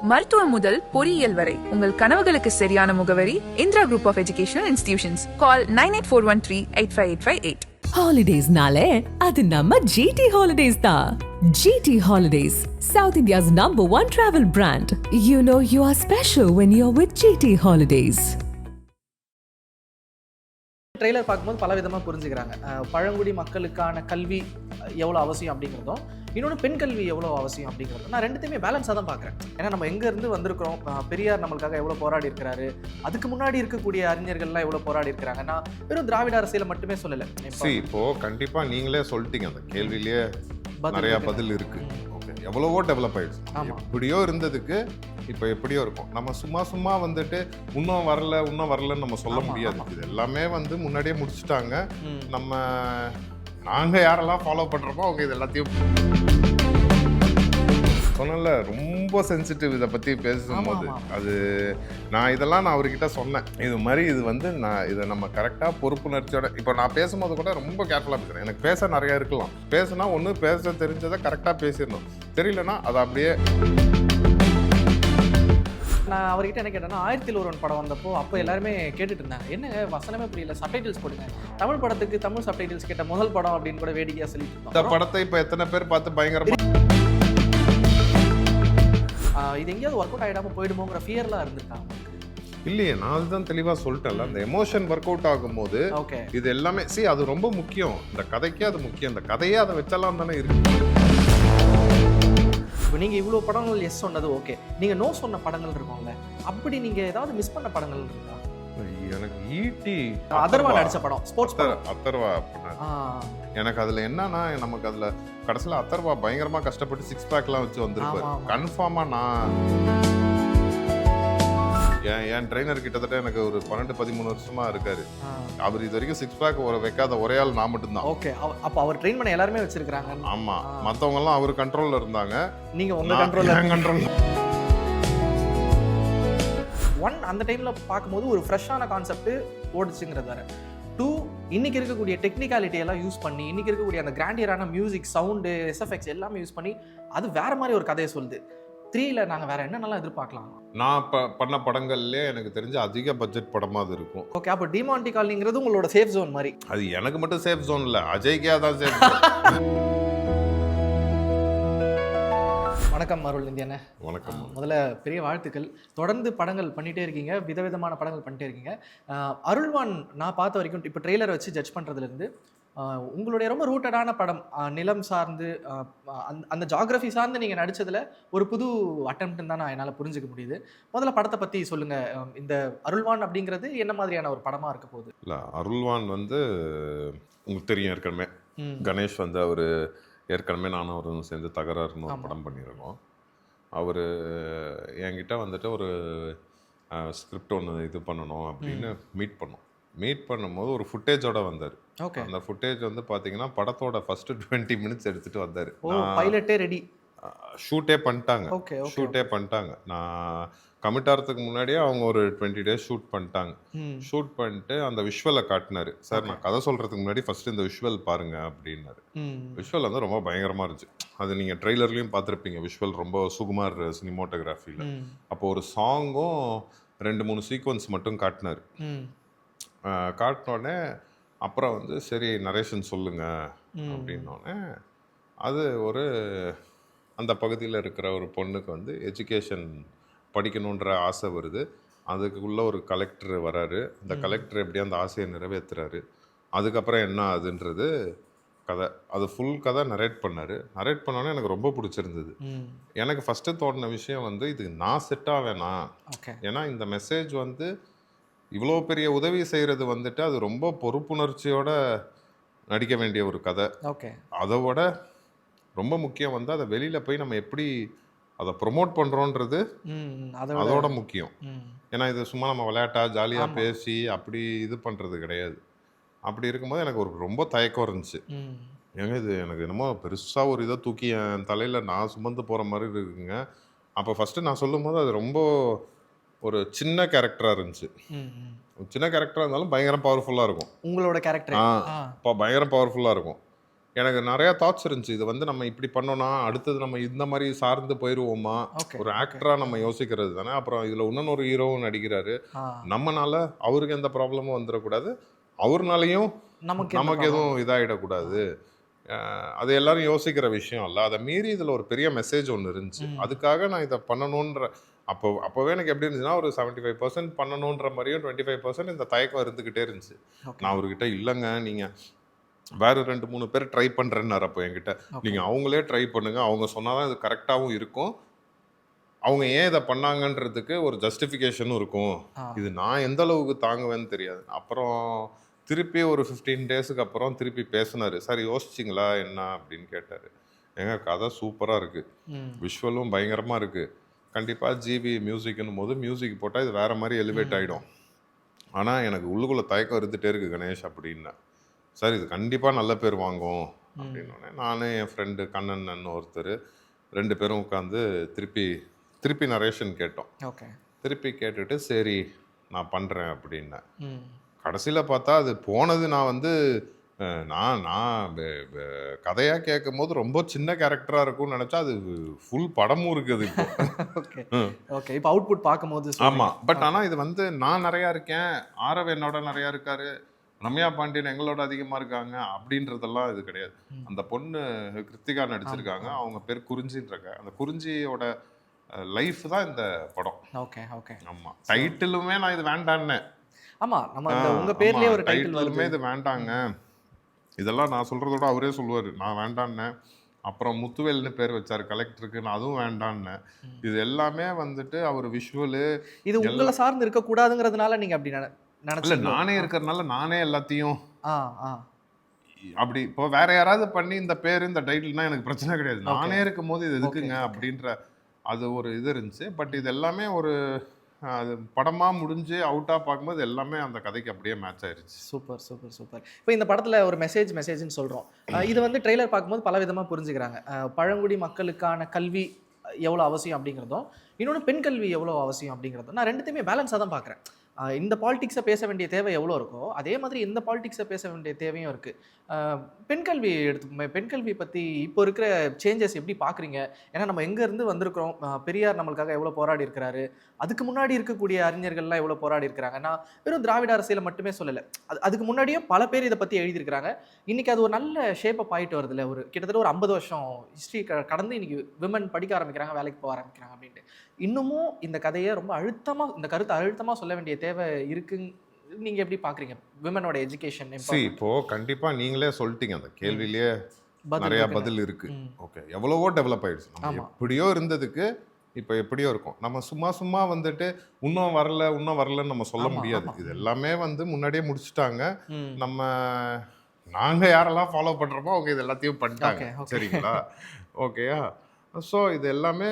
மருத்துவம் முதல் பொறியியல் வரை உங்கள் கனவுகளுக்கு சரியான முகவரி Indira group of educational institutions. Call 9841385858. Holidays-nale, adu namma GT Holidays da. GT Holidays, South India's #1 travel brand. You know you are special when you're with GT Holidays. Trailer பார்க்கும்போது பல விதமாக புரிஞ்சுக்கிறாங்க. பழங்குடி மக்களுக்கான கல்வி எவ்வளோ அவசியம் அப்படிங்கிறதும், இன்னொன்று பெண் கல்வி எவ்வளோ அவசியம் அப்படிங்கிறதும் நான் ரெண்டுத்தையுமே பேலன்ஸாக தான் பார்க்குறேன். ஏன்னா நம்ம எங்கேருந்து வந்திருக்கிறோம், பெரியார் நம்மளுக்காக எவ்வளோ போராடி இருக்கிறாரு, அதுக்கு முன்னாடி இருக்கக்கூடிய அறிஞர்கள்லாம் எவ்வளோ போராடி இருக்கிறாங்க. நான் வெறும் திராவிட அரசியலை மட்டுமே சொல்லலை. இப்போ கண்டிப்பாக நீங்களே சொல்லிட்டீங்க, அந்த கேள்வியிலேயே நிறையா பதில் இருக்கு. எவ்வளவோ டெவலப் ஆயிடுச்சு. எப்படியோ இருந்ததுக்கு இப்போ எப்படியோ இருக்கும். நம்ம சும்மா வந்துட்டு இன்னும் வரலன்னு நம்ம சொல்ல முடியாது. இது எல்லாமே முன்னாடியே முடிச்சுட்டாங்க. நாங்கள் யாரெல்லாம் ஃபாலோ பண்ணுறோமோ அவங்க இது எல்லாத்தையும் சொன்னல. ரொம்ப சென்சிட்டிவ் இதை பற்றி பேசும்போது அது நான் அவர்கிட்ட சொன்னேன். இது மாதிரி இது நான் இதை நம்ம கரெக்டாக பொறுப்புணர்ச்சியோட இப்போ நான் பேசும்போது கூட ரொம்ப கேர்ஃபுல்லாக பேசுகிறேன். எனக்கு பேச நிறையா இருக்கலாம். பேசுனா ஒன்று பேச தெரிஞ்சதை கரெக்டாக பேசிடணும், தெரியலனா அதை அப்படியே. நான் அவர்கிட்ட என்ன கேட்டேன்னா, 1001 படம் வந்தப்போ அப்போ எல்லாருமே கேட்டுட்டு இருந்தாங்க, என்ன வசனமே புரியல, சப்டைட்டில்ஸ் போடுங்க. தமிழ் படத்துக்கு தமிழ் சப்டைட்டில்ஸ் கேட்ட முதல் படம் அப்படின்னு கூட வேடிக்கையாக சொல்லிட்டு இந்த படத்தை இப்போ எத்தனை பேர் பார்த்து பயங்கரமா இது எங்கேயாவது ஒர்க் அவுட் ஆகிடாமல் போயிடுமோங்கிற ஃபியர்லாம் இருந்திருக்காங்க. இல்லையே, நான் அதுதான் தெளிவாக சொல்லிட்டேன்ல. அந்த எமோஷன் ஒர்க் அவுட் ஆகும்போது இது எல்லாமே அது ரொம்ப முக்கியம். இந்த கதைக்கே அது முக்கியம். இந்த கதையே அதை வச்செல்லாம் தானே இருக்கு. இப்போ நீங்கள் இவ்வளோ படங்கள் எஸ் சொன்னது ஓகே, நீங்கள் நோ சொன்ன படங்கள் இருக்கும்ல, அப்படி நீங்கள் ஏதாவது மிஸ் பண்ண படங்கள் இருக்கா? எனக்கு ஈட்டி அதர்வா நடிச்ச படம், ஸ்போர்ட்ஸ் அத்தர்வா. எனக்கு அதுல என்னன்னா, நமக்கு அதுல கடைசியில் அத்தர்வா பயங்கரமா கஷ்டப்பட்டு 6 பேக்லாம் வச்சு வந்திருப்பாரு. கன்ஃபார்மா நான் என் ட்ரெயினர் கிட்டத்தட்ட எனக்கு ஒரு 12-13 வருஷமா இருக்காரு. அவர் இது வரைக்கும் 6 பேக் வைக்காத ஒரே ஆள் நான் மட்டும்தான். ஓகே, அப்போ அவர் ட்ரெயின் பண்ண எல்லாருமே வச்சிருக்காங்க. ஆமா, மற்றவங்க எல்லாம் அவர் கண்ட்ரோல்ல இருந்தாங்க. நீங்க உங்க கண்ட்ரோல். ஒன் அந்த டைம்ல பார்க்கும்போது ஒரு ஃப்ரெஷ்ஷான கான்செப்ட் ஓடிச்சுங்கிறது வேற. 2 இன்னைக்கு இருக்கக்கூடிய டெக்னிக்காலிட்டி எல்லாம் யூஸ் பண்ணி, இன்னைக்கு இருக்கக்கூடிய அந்த கிராண்டியரான மியூசிக், சவுண்டு, எஸ்எஃப்எக்ஸ் எல்லாமே யூஸ் பண்ணி அது வேற மாதிரி ஒரு கதையை சொல்லுது. 3ல நாங்கள் வேற என்னென்னலாம் எதிர்பார்க்கலாம்? நான் பண்ண படங்கள்லேயே எனக்கு தெரிஞ்ச அதிக பட்ஜெட் படமாக அது இருக்கும். ஓகே, அப்போ டிமாண்டி காலனிங்கிறது உங்களோட சேஃப் ஜோன் மாதிரி. அது எனக்கு மட்டும் சேஃப் ஜோன் இல்லை, அஜய்க்கே அதான் சேஃப் ஜோன். வணக்கம் அருள் இந்தியண்ணே. வணக்கம். முதல்ல பெரிய வாழ்த்துக்கள். தொடர்ந்து படங்கள் பண்ணிகிட்டே இருக்கீங்க, விதவிதமான படங்கள் பண்ணிட்டே இருக்கீங்க. அருள்வான் நான் பார்த்த வரைக்கும் இப்போ ட்ரெய்லரை வச்சு ஜட்ஜ் பண்ணுறதுலேருந்து உங்களுடைய ரொம்ப ரூட்டடான படம், நிலம் சார்ந்து அந்த ஜாகிரஃபி சார்ந்து நீங்கள் நடித்ததில் ஒரு புது அட்டெம்ப்ட்னு தான் நான் என்னால் புரிஞ்சுக்க முடியுது. முதல்ல படத்தை பற்றி சொல்லுங்கள். இந்த அருள்வான் அப்படிங்கிறது என்ன மாதிரியான ஒரு படமாக இருக்க போகுது? இல்லை, அருள்வான் உங்களுக்கு தெரியும், ஏற்கனவே கணேஷ் அவர் ஏற்கனவே நானும் அவரும் சேர்ந்து தகராறுன்னு ஒரு படம் பண்ணியிருக்கோம். அவர் என்கிட்ட ஒரு ஸ்கிரிப்ட் ஒன்று இது பண்ணணும் அப்படின்னு மீட் பண்ணும்போது ஒரு ஃபுட்டேஜோட வந்தார். அந்த ஃபுட்டேஜ் பார்த்தீங்கன்னா படத்தோட ஃபர்ஸ்ட் 20 மினிட்ஸ் எடுத்துகிட்டு வந்தார். பைலட்டே ரெடி, ஷூட்டே பண்ணிட்டாங்க. நான் கமிட் ஆகிறதுக்கு முன்னாடியே அவங்க ஒரு 20 days ஷூட் பண்ணிட்டு அந்த விஷுவலை காட்டினாரு. சார், நான் கதை சொல்கிறதுக்கு முன்னாடி ஃபர்ஸ்ட் இந்த விஷுவல் பாருங்க அப்படின்னாரு. விஷுவல் ரொம்ப பயங்கரமாக இருந்துச்சு. அது நீங்கள் ட்ரெய்லர்லேயும் பார்த்துருப்பீங்க. விஷுவல் ரொம்ப சுகுமார் சினிமோட்டோகிராஃபியில். அப்போ ஒரு சாங்கும் 2-3 சீக்வன்ஸ் மட்டும் காட்டினார். காட்டினோடனே அப்புறம் சரி நரேஷன் சொல்லுங்க அப்படின்னோடனே, அது அந்த பகுதியில் இருக்கிற ஒரு பொண்ணுக்கு எஜுகேஷன் படிக்கணுன்ற ஆசை வருது. அதுக்குள்ளே ஒரு கலெக்டர் வராரு. அந்த கலெக்டர் எப்படியா அந்த ஆசையை நிறைவேற்றுறாரு. அதுக்கப்புறம் என்ன ஆகுதுன்றது கதை. அது ஃபுல் கதை நரேட் பண்ணோன்னே எனக்கு ரொம்ப பிடிச்சிருந்தது. எனக்கு ஃபஸ்ட்டு தோணின விஷயம் இது நான் செட் ஆவேனா, ஏன்னா இந்த மெசேஜ் இவ்வளோ பெரிய உதவி செய்கிறது அது ரொம்ப பொறுப்புணர்ச்சியோட நடிக்க வேண்டிய ஒரு கதை. அதோட ரொம்ப முக்கியம் அதை வெளியில் போய் நம்ம எப்படி அதை ப்ரொமோட் பண்ணுறோன்றது அதோட முக்கியம். ஏன்னா இது சும்மா நம்ம விளையாட்டாக ஜாலியாக பேசி அப்படி இது பண்ணுறது கிடையாது. அப்படி இருக்கும்போது எனக்கு ரொம்ப தயக்கம் இருந்துச்சு. இது எனக்கு என்னமோ பெருசாக ஒரு இதை தூக்கி என் தலையில் நான் சுமந்து போகிற மாதிரி இருக்குங்க. அப்போ ஃபஸ்ட்டு நான் சொல்லும் போது அது ரொம்ப ஒரு சின்ன கேரக்டராக இருந்துச்சு. சின்ன கேரக்டராக இருந்தாலும் பயங்கர பவர்ஃபுல்லாக இருக்கும். உங்களோட கேரக்டர் பயங்கர பவர்ஃபுல்லாக இருக்கும். எனக்கு நிறைய தாட்ஸ் இருந்துச்சு. இது வந்து நம்ம இப்படி பண்ணோம்னா அடுத்தது நம்ம இந்த மாதிரி சார்ந்து போயிடுவோமா, ஓகே ஒரு ஆக்டரா நம்ம யோசிக்கிறது தானே. அப்புறம் இதுல இன்னொரு ஹீரோவும் நடிக்கிறாரு. நம்மனால அவருக்கு எந்த ப்ராப்ளமும் வந்துடக்கூடாது, அவர்னாலையும் நமக்கு எதுவும் இதாகிடக்கூடாது. அது எல்லாரும் யோசிக்கிற விஷயம் இல்லை. அதை மீறி இதில் ஒரு பெரிய மெசேஜ் ஒன்று இருந்துச்சு. அதுக்காக நான் இதை பண்ணணுன்ற அப்போவே எனக்கு எப்படி இருந்துச்சுன்னா, ஒரு 75% பண்ணணுன்ற மாதிரியும் 25% இந்த தயக்கம் இருந்துக்கிட்டே இருந்துச்சு. நான் அவர்கிட்ட இல்லைங்க, நீங்கள் வேறு 2-3 பேர் ட்ரை பண்ணுறேன்னாரு. அப்போ என்கிட்ட நீங்கள் அவங்களே ட்ரை பண்ணுங்க, அவங்க சொன்னாதான் இது கரெக்டாகவும் இருக்கும், அவங்க ஏன் இதை பண்ணாங்கன்றதுக்கு ஒரு ஜஸ்டிஃபிகேஷனும் இருக்கும், இது நான் எந்த அளவுக்கு தாங்குவேன்னு தெரியாது. அப்புறம் திருப்பி ஒரு 15 டேஸுக்கு அப்புறம் திருப்பி பேசினார். சார் யோசிச்சிங்களா என்ன அப்படின்னு கேட்டார். எங்க கதை சூப்பராக இருக்குது, விஷுவலும் பயங்கரமாக இருக்குது, கண்டிப்பாக ஜிவி மியூசிக்னும் போது மியூசிக் போட்டால் இது வேறு மாதிரி எலிவேட் ஆகிடும், ஆனால் எனக்கு உள்ளுக்குள்ளே தயக்கம் இருந்துகிட்டே இருக்குது கணேஷ் அப்படின்னா. சார் இது கண்டிப்பாக நல்ல பேர் வாங்கும் அப்படின்னோடனே நானும் என் ஃப்ரெண்டு கண்ணன் ஒருத்தர் 2 பேரும் உட்காந்து திருப்பி நரேஷன் கேட்டோம். திருப்பி கேட்டுட்டு சரி நான் பண்ணுறேன் அப்படின்னேன். கடைசியில் பார்த்தா அது போனது நான் வந்து நான் கதையாக கேட்கும் போது ரொம்ப சின்ன கேரக்டராக இருக்கும்னு நினச்சா அது ஃபுல் படமும் இருக்குது இப்போ. இப்போ அவுட்புட் பார்க்கும்போது ஆமாம். பட் ஆனால் இது வந்து நான் நிறையா இருக்கேன், ஆரவ் என்னோட நிறையா இருக்காரு, ரம்யா பாண்டியன் எங்களோட அதிகமாக இருக்காங்க அப்படின்றதெல்லாம் இது கிடையாது. அந்த பொண்ணு கிருத்திகா நடிச்சிருக்காங்க, அவங்க பேர் குறிஞ்சின்றாங்க. அந்த குறிஞ்சியோட லைஃப் தான் இந்த படம். ஆமாம். டைட்டிலுமே நான் இது வேண்டான்னு, உங்க பேர்லயே ஒரு டைட்டிலுமே இது வேண்டாங்க, இதெல்லாம் நான் சொல்றதோட அவரே சொல்லுவார் நான் வேண்டான்னு. அப்புறம் முத்துவேல்னு பேர் வச்சார் கலெக்டருக்கு, நான் அதுவும் வேண்டான்னு. இது எல்லாமே வந்துட்டு அவர் விஷுவலு இது உங்களை சார்ந்து இருக்கக்கூடாதுங்கிறதுனால நீங்க அப்படி நினைச்சல. நானே இருக்கிறதுனால நானே எல்லாத்தையும் அப்படி இப்போ வேற யாராவது பண்ணி இந்த பேர் இந்த டைட்டில்னா எனக்கு பிரச்சனை கிடையாது. நானே இருக்கும் போது இது எதுக்குங்க அப்படின்ற அது ஒரு இது இருந்துச்சு. பட் இது எல்லாமே ஒரு அது படமாக முடிஞ்சு அவுட்டாக பார்க்கும்போது எல்லாமே அந்த கதைக்கு அப்படியே மேட்ச் ஆயிடுச்சு. Super super super. இப்போ இந்த படத்தில் ஒரு மெசேஜ்னு சொல்கிறோம். இது வந்து ட்ரெய்லர் பார்க்கும்போது பல விதமாக புரிஞ்சுக்கிறாங்க. பழங்குடி மக்களுக்கான கல்வி எவ்வளோ அவசியம் அப்படிங்கிறதும், இன்னொன்று பெண் கல்வி எவ்வளோ அவசியம் அப்படிங்கிறதும் நான் ரெண்டுத்தையுமே பேலன்ஸாக தான் பார்க்குறேன். இந்த பாலிடிக்ஸை பேச வேண்டிய தேவை எவ்வளோ இருக்கோ அதே மாதிரி இந்த பாலிடிக்ஸை பேச வேண்டிய தேவையும் இருக்குது. பெண் கல்வி பெண் கல்வி பற்றி இப்போ இருக்கிற சேஞ்சஸ் எப்படி பார்க்குறீங்க? ஏன்னா நம்ம எங்கேருந்து வந்திருக்கிறோம், பெரியார் நம்மளுக்காக எவ்வளோ போராடி இருக்கிறாரு, அதுக்கு முன்னாடி இருக்கக்கூடிய அறிஞர்கள்லாம் எவ்வளோ போராடி இருக்கிறாங்க. நான் வெறும் திராவிட அரசியலை மட்டுமே சொல்லலை, அதுக்கு முன்னாடியும் பல பேர் இதை பற்றி எழுதியிருக்கிறாங்க. இன்றைக்கி அது ஒரு நல்ல ஷேப்பப் ஆகிட்டு வருதுல்ல, ஒரு கிட்டத்தட்ட ஒரு 50 வருஷம் ஹிஸ்ட்ரி கடந்து இன்றைக்கி விமன் படிக்க ஆரம்பிக்கிறாங்க, வேலைக்கு போக ஆரம்பிக்கிறாங்க அப்படின்ட்டு. இன்னமும் இந்த கதையை ரொம்ப அழுத்தமாக, இந்த கருத்தை அழுத்தமாக சொல்ல வேண்டிய தேவை இருக்குன்னு நீங்க எப்படி பாக்குறீங்க? விமனோட எஜுகேஷன் இப்போ கண்டிப்பா நீங்களே சொல்லிட்டீங்க, அந்த கேள்வியிலேயே நிறைய பதில் இருக்கு. ஓகே, எவ்வளவோ டெவலப் ஆயிடுச்சு. நம்ம எப்படியோ இருந்ததுக்கு இப்போ எப்படியோ இருக்கும். நம்ம சும்மா வந்துட்டு இன்னும் வரலன்னு நம்ம சொல்ல முடியாது. இது எல்லாமே வந்து முன்னாடியே முடிச்சுட்டாங்க. நாங்க யாரெல்லாம் ஃபாலோ பண்றோமோ அவங்க இது எல்லாத்தையும் பண்ணிட்டாங்க. சரிங்களா? ஓகேயா? ஸோ இது எல்லாமே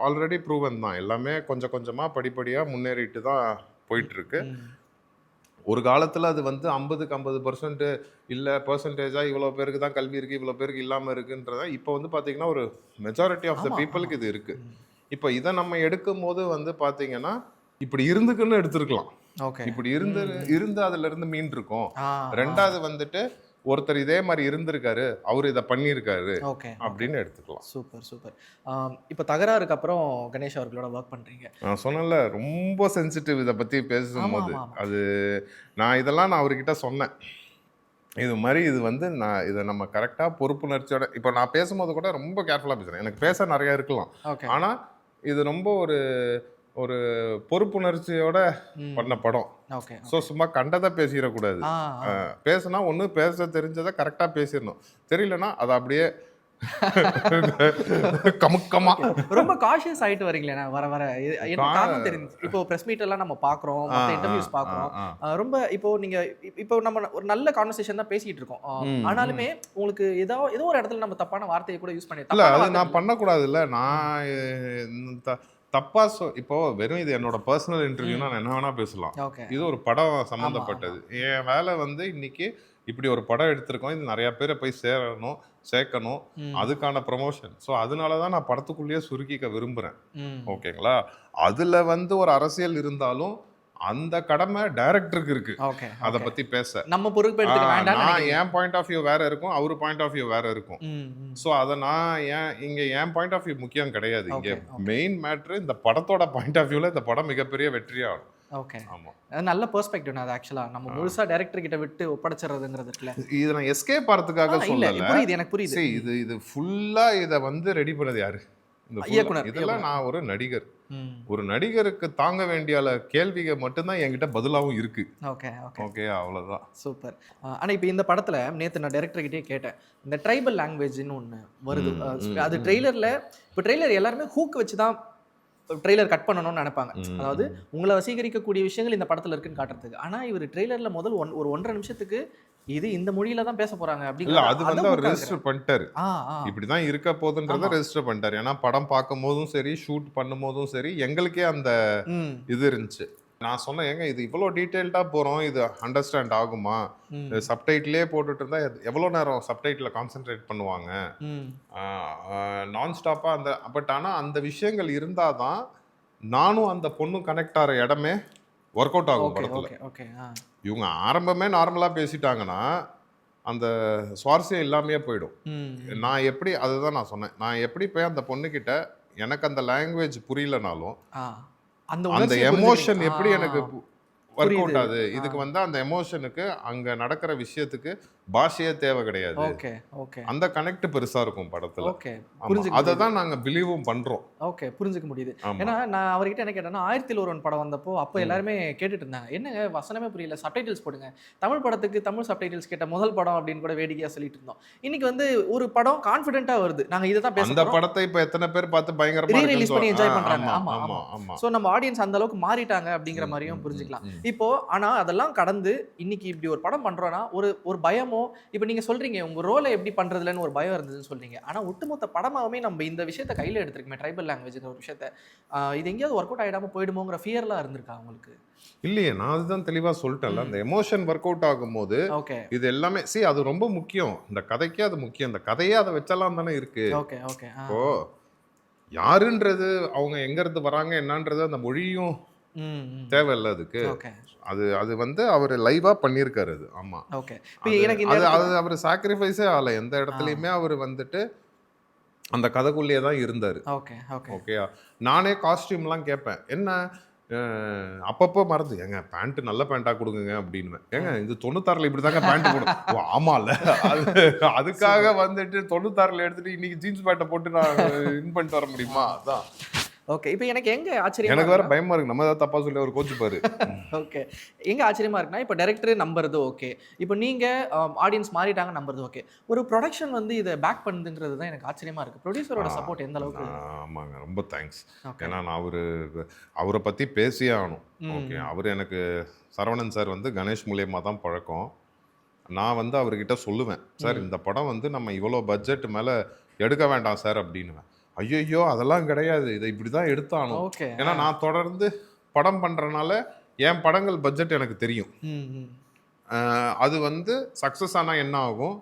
ஆல்ரெடி ப்ரூவன் தான். எல்லாமே கொஞ்சம் கொஞ்சமாக படிப்படியாக முன்னேறிட்டு தான் போயிட்டுருக்கு. ஒரு காலத்தில் அது வந்து 50க்கு 50% இல்லை பர்சன்டேஜாக இவ்வளோ பேருக்கு தான் கல்வி இருக்குது, இவ்வளோ பேருக்கு இல்லாமல் இருக்குன்றத இப்போ வந்து பார்த்தீங்கன்னா ஒரு மெஜாரிட்டி ஆஃப் த பீப்புளுக்கு இது இருக்குது. இப்போ இதை நம்ம எடுக்கும் போது வந்து பார்த்தீங்கன்னா இப்படி இருந்துக்குன்னு எடுத்துருக்கலாம். இப்படி இருந்து அதுல இருந்து மீன் இருக்கும். ரெண்டாவது வந்துட்டு ஒருத்தர் இதே மாதிரி இருந்திருக்காரு, அவர் இதை பண்ணியிருக்காரு அப்படின்னு எடுத்துக்கலாம். Super super. இப்போ தகராறுக்கு அப்புறம் கணேஷ் அவர்களோட ஒர்க் பண்ணுறீங்க. நான் சொன்னேன்ல ரொம்ப சென்சிட்டிவ் இதை பற்றி பேசும்போது. அது நான் இதெல்லாம் அவர்கிட்ட சொன்னேன், இது மாதிரி இது வந்து நான் இதை நம்ம கரெக்டாக பொறுப்புணர்ச்சியோட, இப்போ நான் பேசும்போது கூட ரொம்ப கேர்ஃபுல்லாக பேசுகிறேன். எனக்கு பேச நிறையா இருக்கலாம், ஆனால் இது ரொம்ப ஒரு பொறுப்புணர்ச்சியோட பண்ண படம். ஸோ சும்மா கண்டதை பேசிடக்கூடாது. பேசுனா ஒன்று பேச தெரிஞ்சதை கரெக்டாக பேசிடணும், தெரியலன்னா அதை அப்படியே கமுக்கமா ரொம்ப காஷியஸ் ஆயிட்டு வரீங்களே வர காரணம் தெரிஞ்சு. இப்போ பிரஸ் மீட் எல்லாம் நம்ம பாக்குறோம், இன்டர்வியூஸ் பாக்குறோம், ரொம்ப இப்போ நம்ம ஒரு நல்ல கான்வர்சேஷன் தான் பேசிட்டு இருக்கோம். ஆனாலுமே உங்களுக்கு ஏதோ ஒரு இடத்துல நம்ம தப்பான வார்த்தையை கூட யூஸ் பண்ணி, இல்ல அது நான் பண்ணக்கூடாது. இல்ல நான் தப்பா இப்போ வெறும் இது என்னோட பர்சனல் இன்டர்வியூனா நான் என்ன வேணா பேசலாம். இது ஒரு படம் சம்மந்தப்பட்டது. என் வேலை வந்து இன்னைக்கு இப்படி ஒரு படம் எடுத்திருக்கோம், இது நிறைய பேரை போய் சேர்க்கணும், அதுக்கான ப்ரமோஷன். ஸோ அதனால தான் நான் படத்துக்குள்ளேயே சுருக்கிக்க விரும்புகிறேன். ஓகேங்களா? அதில் வந்து ஒரு அரசியல் இருந்தாலும் அந்த கடமை டைரக்டருக்கு இருக்கு ஓகே அதை பத்தி பேச. நம்ம பொறுப்பு எடுத்துக்க வேண்டாம்னு நான் நினைக்கிறீங்க. என் பாயிண்ட் ஆஃப் வியூ வேற இருக்கும், அவரு பாயிண்ட் ஆஃப் வியூ வேற இருக்கும். ஸோ அதை நான் என் பாயிண்ட் ஆஃப் வியூ முக்கியம் கிடையாது. இங்க மெயின் மேட்ரு இந்த படத்தோட பாயிண்ட் ஆஃப் வியூல இந்த படம் மிகப்பெரிய வெற்றியாகும். ஓகே, ஆமா, அது நல்ல பெர்ஸ்பெக்டிவ். அது ஆக்சுவலா நம்ம முழுசா டைரக்டர் கிட்ட விட்டு ஒப்படைச்சிடுறதுங்கிறது இருக்குல்ல. இது நான் எஸ்கேப் ஆகிறதுக்காக இல்ல, சொல்லல. புரியுது, எனக்கு புரியுது. சரி, இது ஃபுல்லா இதை வந்து ரெடி பண்ணது யாரு? இயக்குனர். இதெல்லாம் நான் ஒரு நடிகர். ஒரு நடிகருக்கு தாங்க வேண்டிய கேள்விகள் மட்டும்தான் என்கிட்ட பதிலாகவும் இருக்கு. ஓகே ஓகே ஓகே, அவ்வளவுதான். சூப்பர். ஆனா இப்போ இந்த படத்துல நேத்து நான் டைரக்டர் கிட்டே கேட்டேன், இந்த ட்ரைபல் லாங்குவேஜ்னு ஒண்ணு வருது. அது ட்ரெய்லர்ல, இப்போ ட்ரெய்லர் எல்லாருமே ஹூக் வச்சு தான் ட்ரெய்லர் கட் பண்ணணும்னு நினைப்பாங்க. அதாவது உங்களை வசீகரிக்கக்கூடிய விஷயங்கள் இந்த படத்துல இருக்குன்னு காட்டுறதுக்கு. ஆனா இவர் ட்ரெய்லர்ல முதல் ஒரு 1.5 நிமிஷத்துக்கு இது இந்த மொழியில தான் பேச போறாங்க இல்ல, அப்படிங்கிற அது வந்து அவர் ரெஜிஸ்டர் பண்ணிட்டாரு. இப்படிதான் இருக்க போதுன்றத ஆமா. ரெஜிஸ்டர் பண்ணிட்டாரு. ஏன்னா படம் பார்க்கும் போதும் சரி, ஷூட் பண்ணும் போதும் சரி, எங்களுக்கே அந்த இது இருந்துச்சு. நான் சொன்னேன், ஏங்க இது இவ்வளோ டீட்டெயில்டா போறோம், இது அண்டர்ஸ்டாண்ட் ஆகுமா? சப்டைட்டிலே போட்டுட்டு இருந்தா எவ்வளோ நேரம் சப்டைட்டில் கான்சென்ட்ரேட் பண்ணுவாங்க? நான் ஸ்டாப்பா அந்த பட் ஆனால் அந்த விஷயங்கள் இருந்தாதான் நானும் அந்த பொண்ணும் கனெக்ட் ஆகிற இடமே ஒர்க் அவுட் ஆகும் படத்துல. ஓகே. இவங்க ஆரம்பமே நார்மலா பேசிட்டாங்கன்னா அந்த சுவாரஸ்யம் இல்லாமையே போயிடும். நான் எப்படி, அதுதான் நான் சொன்னேன், நான் எப்படி போய் அந்த பொண்ணுகிட்ட எனக்கு அந்த லாங்குவேஜ் புரியலனாலும் அந்த எமோஷன் எப்படி எனக்கு ஒர்க் அவுட் ஆகுது. இதுக்கு வந்து அந்த எமோஷனுக்கு அங்க நடக்கிற விஷயத்துக்கு பாஷையே தேவை கிடையாது. Okay okay. அந்த கனெக்ட் பெருசா இருக்கும் படத்துல. ஓகே, அதை தான் நாங்க பிலீவும் பண்றோம். ஓகே, புரிஞ்சுக்க முடியுது. ஏன்னா நான் அவர்கிட்ட என்ன கேட்டேன்னா, 1001 படம் வந்தப்போ அப்போ எல்லாருமே கேட்டுட்டு இருந்தாங்க, என்னங்க வசனமே புரியல, சப்டைட்டில்ஸ் போடுங்க. தமிழ் படத்துக்கு தமிழ் சப்டைட்டில்ஸ் கேட்ட முதல் படம் அப்படின்னு கூட வேடிக்கையா சொல்லிட்டு இருந்தோம். இன்னைக்கு வந்து ஒரு படம் கான்ஃபிடென்ட்டா வருது, நாங்க இதை தான் பேசுறோம். அந்த படத்தை இப்ப எத்தனை பேர் பார்த்து பயங்கரமா ரீரிலீஸ் பண்ணி என்ஜாய் பண்றாங்க. ஆமா ஆமா ஆமா ஆமா. ஆமா. சோ நம்ம ஆடியன்ஸ் அந்த அளவுக்கு மாறிட்டாங்க அப்படிங்கிற மாதிரியும் புரிஞ்சுக்கலாம். இப்போ ஆனா அதெல்லாம் கடந்து இன்னைக்கு இப்படி ஒரு படம் பண்றோம்னா ஒரு பயமோ, இப்போ நீங்க சொல்றீங்க உங்க ரோலை எப்படி பண்றதுலன்னு ஒரு பயம் இருந்ததுன்னு சொல்றீங்க. ஆனா ஒட்டுமொத்த படமாவே நம்ம இந்த விஷயத்தை கையில எடுத்துருக்கோமே, ட்ரைபல் லாங்குவேஜ்ங்கிற ஒரு விஷயத்தை, இது எங்கேயாவது ஒர்க் அவுட் ஆகிடாம போயிடுமோங்கிற ஃபியர்லாம் இருந்திருக்கா உங்களுக்கு? இல்லையே, நான் அதுதான் தெளிவா சொல்லிட்டேன்ல, அந்த எமோஷன் ஒர்க் அவுட் ஆகும்போது ஓகே இது எல்லாமே அது ரொம்ப முக்கியம். இந்த கதைக்கே அது முக்கியம். இந்த கதையே அதை வச்செல்லாம் தானே இருக்கு. Okay okay. இப்போ யாருன்றது, அவங்க எங்க இருந்து வராங்க என்னன்றது, அந்த மொழியும் தேவையில்ல அதுக்கு. அது வந்து அவர் லைவா பண்ணியிருக்காரு. அது ஆமா. ஓகே. அது அவர் சாக்ரிஃபைஸே ஆகல எந்த இடத்துலயுமே. அவர் வந்துட்டு அந்த கதைக்குள்ளேயே தான் இருந்தாரு. Okay okay. ஓகேயா, நானே காஸ்டியூம்லாம் கேட்பேன், என்ன அப்பப்போ மறந்து, ஏங்க பேண்ட் நல்ல பேண்டா கொடுங்க அப்படின்னு. ஏங்க இது 96ல இப்படிதாங்க பேண்ட் போடும். ஆமால, அதுக்காக வந்துட்டு 96ல எடுத்துட்டு இன்னைக்கு ஜீன்ஸ் பேண்ட்டை போட்டு நான் இன் பண்ணிட்டு வர முடியுமா? அதான். ஓகே. இப்போ எனக்கு எங்க ஆச்சரியம், எனக்கு வேற பயமா இருக்கு, நம்ம ஏதாவது தப்பா சொல்லி அவர் கோச்சுப்பாரு. ஓகே, எங்க ஆச்சரியமா இருக்குன்னா, இப்போ டைரக்டர் நம்புறது ஓகே, இப்போ நீங்க ஆடியன்ஸ் மாறிட்டாங்க நம்புறது ஓகே, ஒரு ப்ரொடக்ஷன் வந்து இதை பேக் பண்ணுதுங்கிறது தான் எனக்கு ஆச்சரியமா இருக்கு. ப்ரொடியூசரோட சப்போர்ட் எந்த அளவுக்கு? ஆமாங்க, ரொம்ப தேங்க்ஸ். ஏன்னா நான் அவரை பத்தி பேசியே ஆகணும். ஓகே, அவர் எனக்கு சரவணன் சார் வந்து கணேஷ் மூலியமா தான் பழக்கம். நான் வந்து அவர்கிட்ட சொல்லுவேன், சார் இந்த படம் வந்து நம்ம இவ்வளோ பட்ஜெட் மேல எடுக்க வேண்டாம் சார் அப்படின்னுவேன். ஐயோ அதெல்லாம் கிடையாது, இதை இப்படிதான் எடுத்தானோ. ஏன்னா நான் தொடர்ந்து படம் பண்றதுனால என் படங்கள் பட்ஜெட் எனக்கு தெரியும். அது வந்து சக்சஸ் ஆனா என்ன ஆகும்,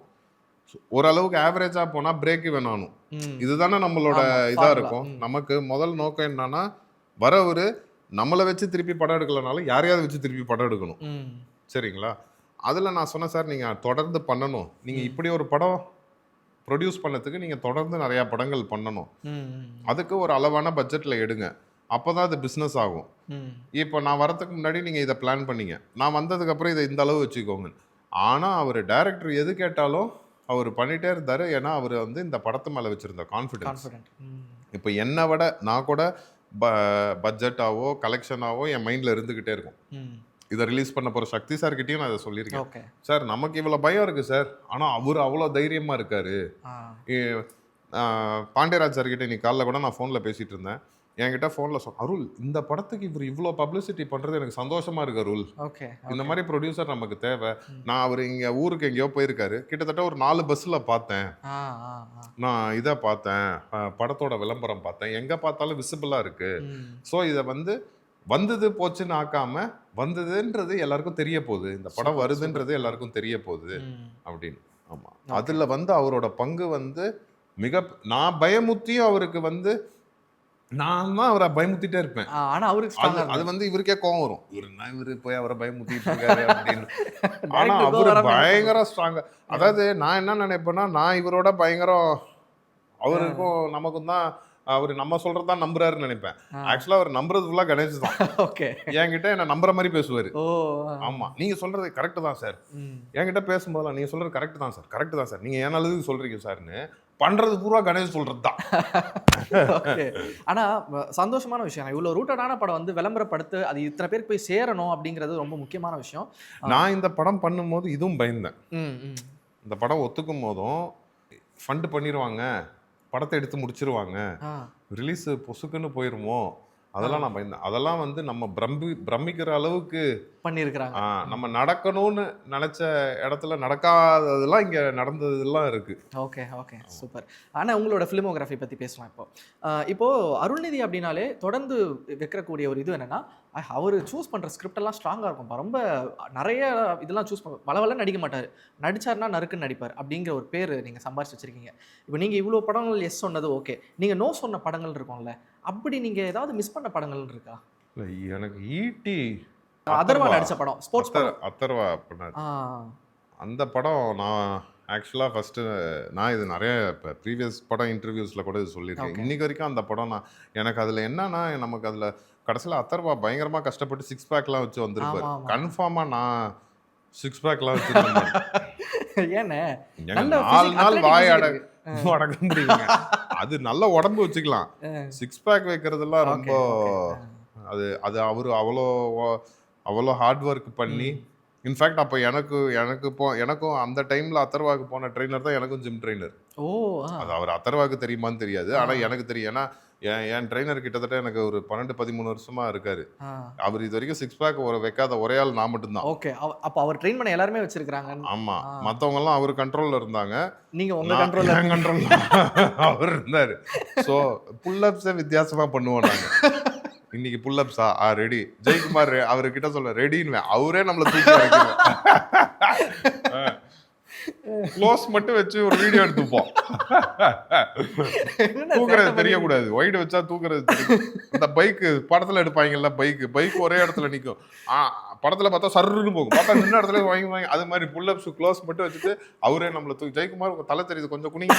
ஓரளவுக்கு ஆவரேஜா போனா பிரேக் ஈவன் ஆகும். இதுதானே நம்மளோட இதா இருக்கும். நமக்கு முதல் நோக்கம் என்னன்னா, வரவரு நம்மளை வச்சு திருப்பி படம் எடுக்கலனாலும் யாரையாவது வச்சு திருப்பி படம் எடுக்கணும். சரிங்களா? அதுல நான் சொன்னேன், சார் நீங்க தொடர்ந்து பண்ணணும், நீங்க இப்படி ஒரு படம் ப்ரொடியூஸ் பண்ணதுக்கு நீங்கள் தொடர்ந்து நிறையா படங்கள் பண்ணணும். அதுக்கு ஒரு அளவான பட்ஜெட்டில் எடுங்க, அப்போ தான் அது பிஸ்னஸ் ஆகும். இப்போ நான் வரதுக்கு முன்னாடி நீங்கள் இதை பிளான் பண்ணீங்க, நான் வந்ததுக்கப்புறம் இதை இந்த அளவு வச்சுக்கோங்க. ஆனால் அவர் டைரக்டர் எது கேட்டாலும் அவர் பண்ணிகிட்டே இருந்தார். ஏன்னா அவர் வந்து இந்த படத்து மேலே வச்சுருந்த கான்ஃபிடென்ஸ். இப்போ என்னை விட நான் கூட பட்ஜெட்டாவோ கலெக்ஷனாவோ என் மைண்டில் இருந்துக்கிட்டே இருக்கும். இதை ரிலீஸ் பண்ண போகிற சக்தி சார்கிட்டையும் நான் இதை சொல்லியிருக்கேன். சார் நமக்கு இவ்வளோ பயம் இருக்குது சார், ஆனால் அவர் அவ்வளோ தைரியமாக இருக்காரு. பாண்டியராஜ் சார்கிட்ட இன்னைக்கு காலைல கூட நான் ஃபோனில் பேசிகிட்டு இருந்தேன். என்கிட்ட ஃபோனில் அருள், இந்த படத்துக்கு இவர் இவ்வளோ பப்ளிசிட்டி பண்ணுறது எனக்கு சந்தோஷமாக இருக்கு அருள். இந்த மாதிரி ப்ரொடியூசர் நமக்கு தேவை. நான் அவர் இங்கே ஊருக்கு எங்கேயோ போயிருக்காரு, கிட்டத்தட்ட ஒரு 4 பஸ்ஸில் பார்த்தேன். நான் இதை பார்த்தேன், படத்தோட விளம்பரம் பார்த்தேன், எங்கே பார்த்தாலும் விசிபிளாக இருக்குது. ஸோ இதை வந்து வந்தது போச்சுன்னு ஆக்காம, வந்ததுன்றது எல்லாருக்கும் தெரிய போகுது, இந்த படம் வருதுன்றது எல்லாருக்கும் தெரிய போகுது அப்படின்னு. ஆமா, அதுல வந்து அவரோட பங்கு வந்து நான் பயமுத்தியும் அவருக்கு வந்து நான் தான் அவரை பயமுத்திட்டே இருப்பேன். ஆனா அவருக்கு அது ஸ்ட்ராங்கா அது வந்து இவருக்கே கோவம் வரும். இவரு போய் அவரை பயமுத்திட்டு இருக்காரு அப்படின்னு. ஆனா Director அவரு வராம என்ன பயங்கர ஸ்ட்ராங்கா. அதாவது நான் என்ன நினைப்பேன்னா, நான் இவரோட பயங்கரம் அவருக்கும் நமக்கும் தான் அவரு நம்ம சொல்றதுதான் நம்புறாருன்னு நினைப்பேன். ஆக்சுவலா அவர் நம்புறது ஃபுல்லா கணேஷ் தான். ஓகே. என்கிட்ட என்ன நம்புற மாதிரி பேசுவாரு. ஓ. ஆமா, நீங்க சொல்றது கரெக்ட் தான் சார். ம். என்கிட்ட பேசும்போதெல்லாம் நீங்க சொல்றது கரெக்ட் தான் சார், கரெக்ட் தான் சார், நீங்க ஏன் நல்லது சொல்றீங்க சார்னு பண்றது பூரா கணேஷ் சொல்றது தான். ஓகே. ஆனா சந்தோஷமான விஷயம். இவ்வளவு ரூட்டடான படம் வந்து விளம்பரப்படுத்து அது இத்தனை பேருக்கு போய் சேரணும் அப்படிங்கிறது ரொம்ப முக்கியமான விஷயம். நான் இந்த படம் பண்ணும்போது இதுவும் பயந்தேன். ம், ம். இந்த படம் ஒத்துக்கும் போதும் ஃபண்ட் பண்ணிடுவாங்க, படத்தை எடுத்து முடிச்சிருவாங்க, ஆ. ரிலீஸ் பொசுக்குன்னு போயிருமோ, அதெல்லாம் நான் பயந்தேன். அதெல்லாம் வந்து நம்ம பிரமிக்கிற அளவுக்கு பண்ணியிருக்கிறாங்க. நம்ம நடக்கணும்னு நினைச்ச இடத்துல நடக்காததெல்லாம் இங்க நடந்ததெல்லாம் இருக்கு. Okay, okay, super. ஆனா உங்களோட ஃபிலிமோகிராஃபி பத்தி பேசலாம் இப்போ. இப்போ அருள்நிதி அப்படின்னாலே தொடர்ந்து வைக்கக்கூடிய ஒரு இது என்னன்னா, அவர் சூஸ் பண்ற ஸ்கிரிப்ட் எல்லாம் ஸ்ட்ராங்கா இருக்கும்பா. ரொம்ப நிறைய இதெல்லாம் சூஸ் பண்ண வளவல நடிக்க மாட்டாரு. நடிச்சாருன்னா நறுக்குன்னு நடிப்பார் அப்படிங்கிற ஒரு பேர் நீங்க சம்பாரிச்சு வச்சிருக்கீங்க. இப்போ நீங்க இவ்வளவு படங்கள் எஸ் சொன்னது ஓகே. நீங்க நோ சொன்ன படங்கள் இருக்கும்ல, அப்படி நீங்க ஏதாவது மிஸ் பண்ண படங்கள் இருக்கா? இல்ல, எனக்கு ஈட்டி அதர்வா நடிச்ச படம், ஸ்போர்ட்ஸ் படம். அத்தர்வா பண்ணாரு. ஆ. அந்த படம் நான் ஆக்சுவலாக ஃபஸ்ட்டு நான் இது நிறைய இப்போ ப்ரீவியஸ் படம் இன்டர்வியூஸில் கூட இது சொல்லியிருக்கேன். Okay. இன்னைக்கு வரைக்கும் அந்த படம் எனக்கு அதில் என்னன்னா, நமக்கு அதில் கடைசியில் அத்தர்வா பயங்கரமாக கஷ்டப்பட்டு சிக்ஸ் பேக்லாம் வச்சு வந்திருப்பாரு. ஆமா, ஆமா. கன்ஃபார்மாக நான் சிக்ஸ் பேக்லாம் வச்சுருந்தேன். ஏனே ஏங்க, நல்ல 4 physique, நாள் athletic வாய் physique அடக்க முடியுங்க. அது நல்ல உடம்பு வச்சுக்கலாம். சிக்ஸ் பேக் வைக்கிறதெல்லாம் ரொம்ப அது அது அவரு அவ்வளோ ஹார்ட் ஒர்க் பண்ணி, இன்ஃபேக்ட் அப்போ எனக்கும் அந்த டைம்ல அத்தர்வாக்கு போன ட்ரெயினர் தான் எனக்கும் ஜிம் ட்ரெயினர். ஓ. அது அவர் அத்தர்வாக்கு தெரியுமான்னு தெரியாது, ஆனா எனக்கு தெரியும். ஏன்னா என் ட்ரெயினர் கிட்டத்தட்ட எனக்கு ஒரு 12-13 வருஷமா இருக்காரு. அவர் இது வரைக்கும் சிக்ஸ் பேக் வைக்காத ஒரே ஆள் நான் மட்டும்தான். ஓகே. அப்ப அவர் ட்ரெயின் பண்ண எல்லாருமே வச்சிருக்காங்க. ஆமா, மத்தவங்க எல்லாம் அவர் கண்ட்ரோல்ல இருந்தாங்க. நீங்க உங்க கண்ட்ரோல்ல அவர் இருந்தாரு. ஸோ புல்லப்ஸே வித்தியாசமா பண்ணுவோம் நாங்க. இன்னைக்கு புல்லப்ஸா ரெடி, ஜெயக்குமார் அவர்கிட்ட சொல்ல ரெடின்னு அவரே நம்மள தூக்கி வைக்கணும். க்ளோஸ் மட்டும் வச்சு ஒரு வீடியோ எடுத்துப்போம். தூக்குறது தெரியக்கூடாது, ஒயிட் வச்சா தூக்குறது தெரியும். இந்த பைக்கு படத்துல எடுப்பாங்கல்ல, பைக் ஒரே இடத்துல நிற்கும். படத்துல பார்த்தா சர்ன்னு போகும், பார்த்தா நின்ன இடத்துல வாங்கி அது மாதிரி புல்லப்ஸ் க்ளோஸ் மட்டும் வச்சுட்டு அவரே நம்மள தூக்கி, ஜெயக்குமார் உங்க தலை தெரியுது கொஞ்சம் குனிங்க.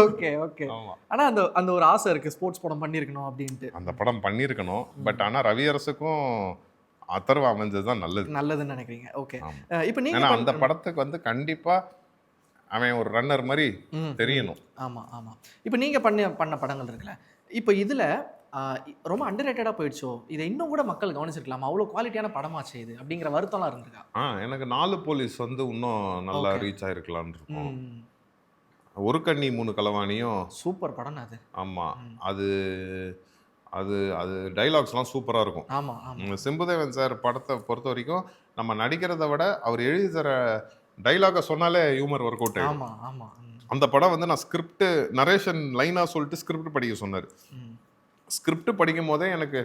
Okay, okay. ஆனா அந்த ஒரு ஆசை இருக்கு, ஸ்போர்ட்ஸ் படம் பண்ணிருக்கணும் அப்படின்ட்டு. அந்த படம் பண்ணிருக்கணும். பட் ஆனா ரவி அரசுக்கும் அத்தர்வா அமைஞ்சதுதான் நல்லதுன்னு நினைக்கிறீங்க. ஓகே. இப்போ நீங்க ஏன்னா அந்த படத்துக்கு வந்து கண்டிப்பா அவன் ஒரு ரன்னர் மாதிரி தெரியணும். ஆமா, ஆமா. இப்போ நீங்க பண்ண படங்கள் இருக்குல்ல, இப்போ இதுல ரொம்ப அண்டர்ரேட்டடா போயிடுச்சோ, இதை இன்னும் கூட மக்கள் கவனிச்சிருக்கலாம், அவ்வளோ குவாலிட்டியான படமாச்சு இது அப்படிங்கிற வருத்தம்லாம் இருந்திருக்கா? எனக்கு 4 போலீஸ் வந்து இன்னும் நல்லா ரீச் ஆயிருக்கலாம்னு இருக்கும். ஒரு கண்ணி 3 களவாணியும் சூப்பர் படம் அது. ஆமா, அது அது அது டைலாக்ஸ்லாம் சூப்பராக இருக்கும். ஆமா, ஆமா. சிம்புதேவன் சார் படத்தை பொறுத்த வரைக்கும் நம்ம நடிக்கிறத விட அவர் எழுதி தர டைலாகை சொன்னாலே ஹியூமர் ஒர்க் அவுட் ஆகும். ஆமா, ஆமா. அந்த படம் வந்து நான் ஸ்கிரிப்ட் நரேஷன் லைனாக சொல்லிட்டு ஸ்கிரிப்ட் படிக்க சொன்னார். ஸ்கிரிப்ட் படிக்கும் போதே எனக்கு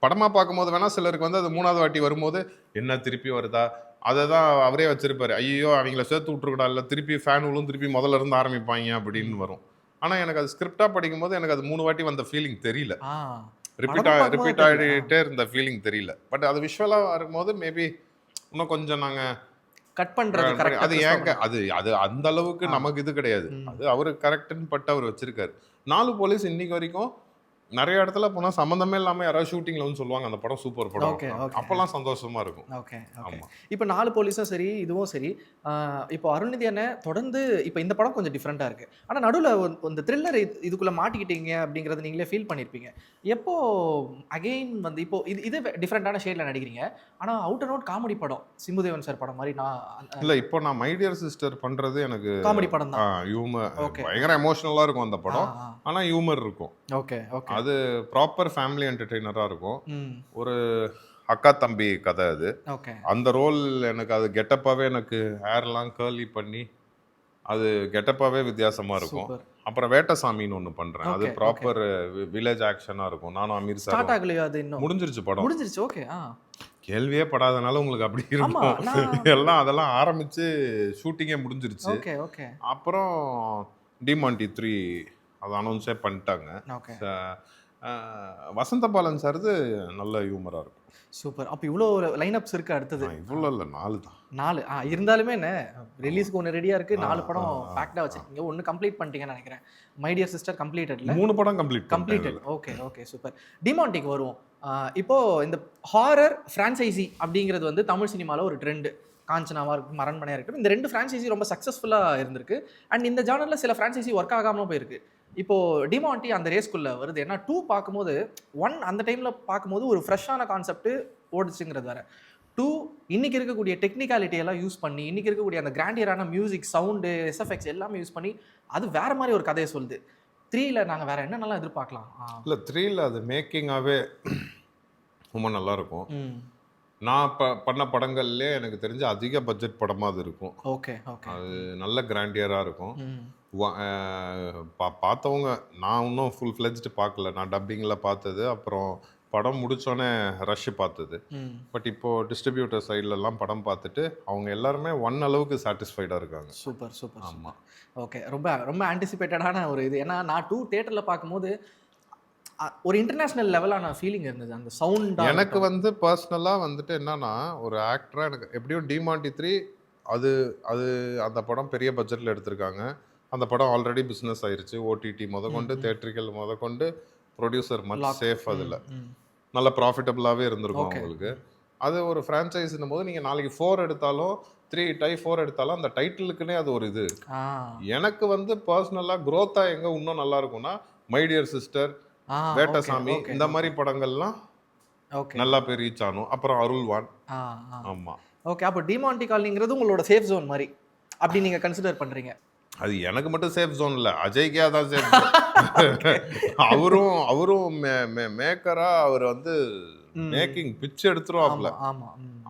படமாக பார்க்கும்போது வேணால் சிலருக்கு வந்து அது 3வது வாட்டி வரும்போது என்ன திருப்பி வருதா, அதை தான் அவரே வச்சிருப்பாரு. ஐயோ அவங்கள சேர்த்து விட்டுருக்கூடா, இல்லை திருப்பி ஃபேன் விழும், திருப்பி முதல்ல இருந்து ஆரம்பிப்பாங்க அப்படின்னு வரும். ஆனால் எனக்கு அது ஸ்கிரிப்டாக படிக்கும்போது எனக்கு அது 3 வாட்டி வந்த ஃபீலிங் தெரியல. ரிப்பீட் ஆகிட்டே இருந்த ஃபீலிங் தெரியல. பட் அது விஷுவலாக வரும்போது மேபி இன்னும் கொஞ்சம் நாங்கள் கட் பண்ணுறது அது ஏங்க அது அந்த அளவுக்கு நமக்கு இது கிடையாது. அது அவரு கரெக்டுன்னு பட்டு அவர் வச்சிருக்காரு. 4 போலீஸ் இன்னைக்கு வரைக்கும் நிறைய இடத்துல போனா சம்பந்தமே இல்லாம யாராவது ஷூட்டிங்ல வந்து சொல்லுவாங்க அந்த படம் சூப்பர் படம். அப்பெல்லாம் சந்தோஷமா இருக்கும். Okay, okay. இப்போ 4 போலீஸும் சரி, இதுவும் சரி, இப்போ அருள்நிதி அண்ணன் தொடர்ந்து இப்போ இந்த படம் கொஞ்சம் டிஃப்ரெண்டா இருக்கு. ஆனா நடுவில் இந்த த்ரில்லர் இதுக்குள்ள மாட்டிக்கிட்டீங்க அப்படிங்கறது நீங்களே ஃபீல் பண்ணிருப்பீங்க. எப்போ அகைன் வந்து இப்போ இது டிஃப்ரெண்டான ஷேட்ல நடிக்கிறீங்க, ஆனா அவுட் அண்ட் அவுட் காமெடி படம், சிம்புதேவன் சார் படம் மாதிரி. இல்ல, இப்போ நான் மை டியர் சிஸ்டர் பண்றது எனக்கு காமெடி படம் தான். ஹியூமர் பயங்கர எமோஷனலா இருக்கும் அந்த படம். ஆனா ஹியூமர் இருக்கும். Okay, okay. அது ப்ராப்பர் ஃபேமிலி என்டர்டெய்னரா இருக்கும். ஒரு அக்கா தம்பி கதை அது. அந்த ரோல் எனக்கு அது கெட்டப்பாவே எனக்கு ஹேர்லாம் கர்லி பண்ணி அது கெட்டப்பாவே வித்தியாசமா இருக்கும். அப்புறம் வேட்டசாமின்னு ஒன்று பண்றேன், அது ப்ராப்பர் வில்லேஜ் ஆக்ஷனா இருக்கும். நானும் அமீர் சார் முடிஞ்சிருச்சு படம். முடிஞ்சிருச்சு. ஓகே. கேள்வியே படாதனால உங்களுக்கு அப்படி இருக்கும். எல்லாம் அதெல்லாம் ஆரம்பிச்சு ஷூட்டிங்கே முடிஞ்சிருச்சு. அப்புறம் டிமாண்டி 3 அதை அனௌன்ஸே பண்ணிட்டாங்க. ஓகே. வசந்த பாலன் சார்து நல்ல ஹியூமராக இருக்கும். சூப்பர். அப்போ இவ்வளோ லைனப்ஸ் இருக்குது அடுத்தது? இவ்வளோ இல்லை, 4 தான். 4 இருந்தாலுமே என்ன ரிலீஸ்க்கு ஒன்று ரெடியாக இருக்குது, 4 படம் பேக்டாக வச்சுருக்கீங்க. ஒன்று கம்ப்ளீட் பண்ணிட்டீங்கன்னு நினைக்கிறேன். மை டியர் சிஸ்டர் கம்ப்ளீட்டட்ல 3 படம் கம்ப்ளீட்டட். Okay okay super. டிமாண்டிக்கு வருவோம். இப்போது இந்த ஹாரர் ஃப்ரான்ச்சைசி அப்படிங்கிறது வந்து தமிழ் சினிமாவில் ஒரு ட்ரெண்டு. காஞ்சனாவாக இருக்கட்டும், அரண்மனையாக இருக்கட்டும், இந்த 2 ஃப்ரான்ச்சைசி ரொம்ப சக்ஸஸ்ஃபுல்லாக இருந்திருக்கு. அண்ட் இந்த ஜானரில் சில ஃப்ரான்ச்சைசி ஒர்க் ஆகாமல் போயிருக்கு. இப்போது டிமாண்டி அந்த ரேஸ்க்குள்ளே வருது. ஏன்னா 2 பார்க்கும்போது 1 அந்த டைமில் பார்க்கும்போது ஒரு ஃப்ரெஷ்ஷான கான்செப்ட்டு ஓடிச்சுங்கிறது வேறு. 2 இன்றைக்கி இருக்கக்கூடிய டெக்னிக்காலிட்டி எல்லாம் யூஸ் பண்ணி, இன்றைக்கி இருக்கக்கூடிய அந்த கிராண்டியரான மியூசிக், சவுண்டு, எஸ்எஃப்எக்ஸ் எல்லாமே யூஸ் பண்ணி அது வேறு மாதிரி ஒரு கதையை சொல்லுது. 3ல் நாங்கள் வேறு என்னென்னலாம் எதிர்பார்க்கலாம்? இல்லை, 3ல் அது மேக்கிங்காகவே ரொம்ப நல்லாயிருக்கும். நான் பண்ண படங்கள்லே எனக்கு தெரிஞ்ச அதிக பட்ஜெட் படமாக அது இருக்கும். Okay okay. அது நல்ல கிராண்டியராக இருக்கும். பார்த்தவங்க, நான் இன்னும் ஃபுல் ஃப்ளெஜ்டு பார்க்கல, நான் டப்பிங்கில் பார்த்தது, அப்புறம் படம் முடித்தோடனே ரஷ் பார்த்தது. பட் இப்போது டிஸ்ட்ரிபியூட்டர் சைட்லலாம் படம் பார்த்துட்டு அவங்க எல்லாருமே 1 அளவுக்கு சாட்டிஸ்ஃபைடாக இருக்காங்க. Super super. ஆமாம். ஓகே. ரொம்ப ரொம்ப ஆன்டிசிபேட்டடான ஒரு இது. ஏன்னா நான் 2 தியேட்டரில் பார்க்கும்போது ஒரு இன்டர்நேஷ்னல் லெவலான ஃபீலிங் இருந்தது. அந்த சவுண்ட் எனக்கு வந்து பர்சனலாக வந்துட்டு என்னன்னா, ஒரு ஆக்டராக எனக்கு எப்படியும் டிமாண்டி 3 அது அது அந்த படம் பெரிய பட்ஜெட்டில் எடுத்திருக்காங்க. அந்த படம் ஆல்ரெடி பிஸ்னஸ் ஆயிடுச்சு. ஓடிடி முதற்கொண்டு, தேட்ரிக்கல் முதற்கொண்டு, ப்ரொடியூசர் மச் சேஃப், அதில் நல்ல ப்ராஃபிட்டபுளாகவே இருந்திருக்கும் அவங்களுக்கு. அது ஒரு ஃப்ரான்ச்சைஸின் போது நீங்கள் நாளைக்கு 4 எடுத்தாலும் 4 எடுத்தாலும் அந்த டைட்டிலுக்குன்னே அது ஒரு இது. எனக்கு வந்து பர்சனலாக க்ரோத்தாக எங்கே இன்னும் நல்லா இருக்கும்னா, மை டியர் சிஸ்டர், வேட்டசாமி, இந்த மாதிரி படங்கள்லாம் நல்லா பேர் ரீச் ஆனும். அப்புறம் அருள்வான். ஆமாம். ஓகே. அப்போ டிமாண்டி காலனிங்கிறது உங்களோட சேஃப் ஜோன் மாதிரி அப்படி நீங்கள் கன்சிடர் பண்ணுறீங்க? அது எனக்கு மட்டும் சேஃப் ஜோன் இல்லை, அஜய்க்கே அதான் சேஃப் ஜோன். அவரும் மேக்கராக அவர் வந்து மேக்கிங் பிச்சு எடுத்துருவாப்ல.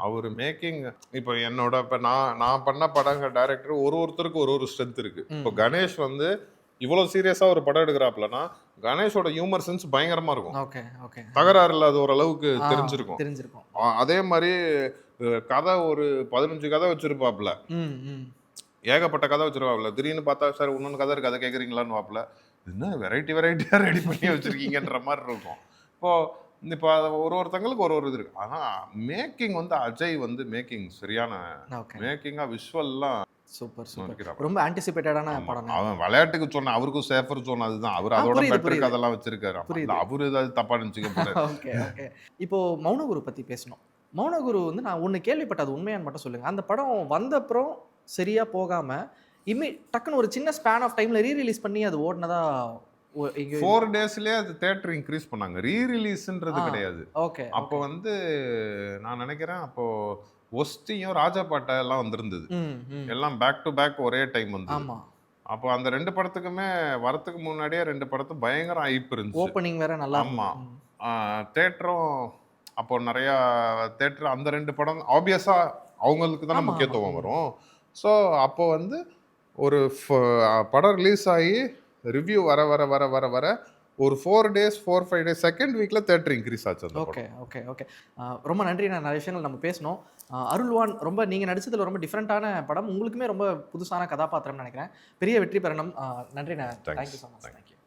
அவர் மேக்கிங் இப்போ என்னோட இப்போ நான் பண்ண படங்கள் டைரக்டர் ஒருத்தருக்கு ஒரு ஸ்ட்ரென்த் இருக்கு. இப்போ கணேஷ் வந்து இவ்வளோ சீரியஸாக ஒரு படம் எடுக்கிறாப்லன்னா கணேஷோட ஹியூமர் சென்ஸ் பயங்கரமாக இருக்கும். தகராறு இல்லாத ஓரளவுக்கு தெரிஞ்சிருக்கும். அதே மாதிரி கதை ஒரு 15 கதை வச்சிருப்பாப்ல, ஏகப்பட்ட கதை வச்சிருப்பாப்ல. திடீர்னு பார்த்தா சார் இன்னொன்று கதை இருக்கு, அதை கேட்குறீங்களான்னு வாப்ல, என்ன வெரைட்டியாக ரெடி பண்ணி வச்சிருக்கீங்கன்ற மாதிரி இருக்கும். இப்போ ஒருத்தங்களுக்கு ஒரு இது இருக்கு. ஆனால் மேக்கிங் வந்து அஜய் வந்து மேக்கிங் சரியான மேக்கிங்காக விஷுவல்லாம் சூப்பர் சூப்பர். ரொம்ப ஆன்டிசிபேட்டடான படம். அவன் விளையாட்டுக்கு சொன்ன அவருக்கும் சேஃபர் சொன்ன அதுதான். அவர் அதோட பெட்டருக்கு அதெல்லாம் வச்சிருக்காரு. அவரு ஏதாவது தப்பா நினைச்சுக்க. Okay okay. இப்போ மௌனகுரு பத்தி பேசணும். மௌனகுரு வந்து நான் ஒன்று கேள்விப்பட்டது உண்மையான்னு மட்டும் சொல்லுங்க. அந்த படம் வந்த அப்புறம் சரியா போகாம டக்குன்னு ஒரு சின்ன ஸ்பேன் ஆஃப் டைம்ல ரீரிலீஸ் பண்ணி அது ஓடுனதா 4 டேஸ்லயே அது தியேட்டர் இன்க்ரீஸ் பண்ணாங்க. ரீரிலீஸ்ன்றது கிடையாது. ஓகே. அப்போ வந்து நான் நினைக்கிறேன் அப்போ ஒஸ்தியும் ராஜா பாட்டா எல்லாம் வந்திருந்தது. எல்லாம் பேக் டு பேக் ஒரே டைம் வந்து. அப்போ அந்த 2 படத்துக்குமே வரத்துக்கு முன்னாடியே 2 படத்தும் பயங்கர ஹைப் இருந்துச்சு. ஓப்பனிங் வேற நல்லா. ஆமா. தியேட்டரும் அப்போ நிறையா தியேட்டர் அந்த 2 படம் ஆப்வியஸா அவங்களுக்கு தானே முக்கியத்துவம் வரும். ஸோ அப்போ வந்து ஒரு படம் ரிலீஸ் ஆகி ரிவ்யூ வர ஒரு 4 டேஸ் 4-5 டேஸ் செகண்ட் வீக்ல தியேட்டர் இன்க்ரீஸ் ஆச்சு. Okay okay okay. ரொம்ப நன்றி. நான் நிறைய விஷயங்கள் நம்ம பேசணும். அருள்வான் ரொம்ப நீங்கள் நடிச்சதுல ரொம்ப டிஃப்ரெண்ட்டான படம். உங்களுக்குமே ரொம்ப புதுசான கதாபாத்திரம்னு நினைக்கிறேன். பெரிய வெற்றி பெறணும். நன்றி. Thank you so much. தேங்க்யூ.